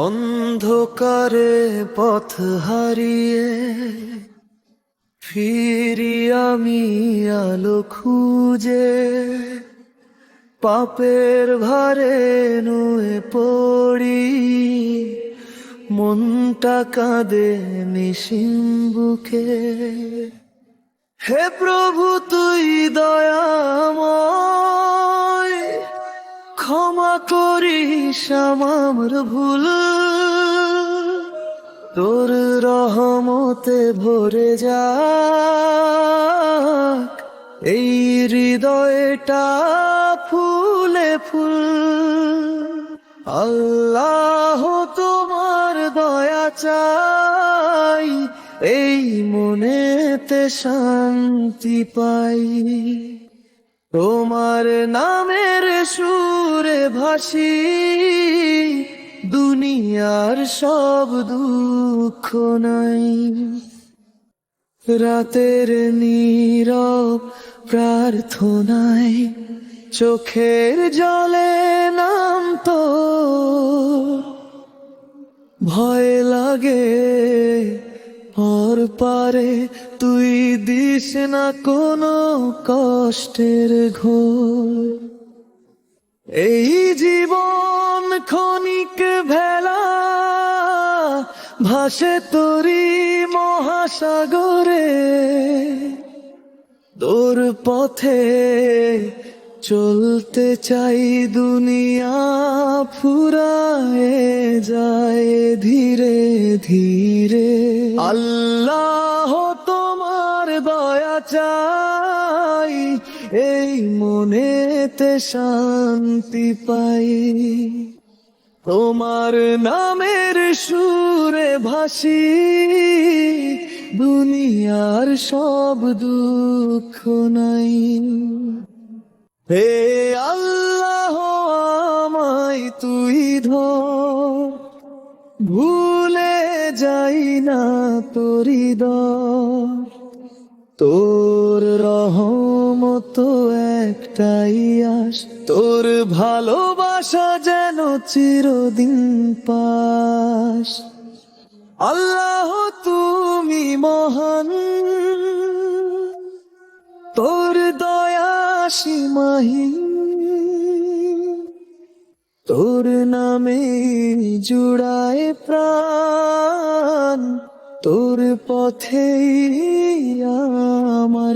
অন্ধকারে পথ হারিয়ে ফিরি আমি আলো খুঁজে, পাপের ভারে নুয়ে পড়ি, মনটা কাঁদে নিশিম বুকে। হে প্রভু তুই দয়াময়, ক্ষমা করিস আমার ভুল, তোর রহমতে ভরে যাক এই হৃদয়টা ফুলে ফুল। আল্লাহ তোমার দয়া চাই, এই মনেতে শান্তি পাই। তোমার নামের সুরে ভাসি, দুনিয়ার সব দুঃখ নাই। রাতের নীরব প্রার্থনায় চোখের জলে নাম তো ভয় লাগে, পর পারে তুই দিস না কোনো কষ্টের ঘোর। এই জীবন ক্ষণিক ভেলা ভাসে তোরি মহাসাগরে, তোর পথে চলতে চাই, দুনিয়া ফুরায়ে যায় ধীরে ধীরে। আল্লাহ তোমার দয়া চাই, এই মনেতে শান্তি পাই। তোমার নামের সুরে ভাসি, দুনিয়ার সব দুঃখ নাই। হে আল্লাহ আমায় তুই ধর, ভুলে যাই না তোরি দর। তোর রহমত একটাই আস, তোর ভালোবাসা যেন চিরদিন পাস। আল্লাহ তুমি মহান, তোর দয়া সীমাহীন, তোর নামে জুড়ায় প্রাণ, তোর পথেই আমার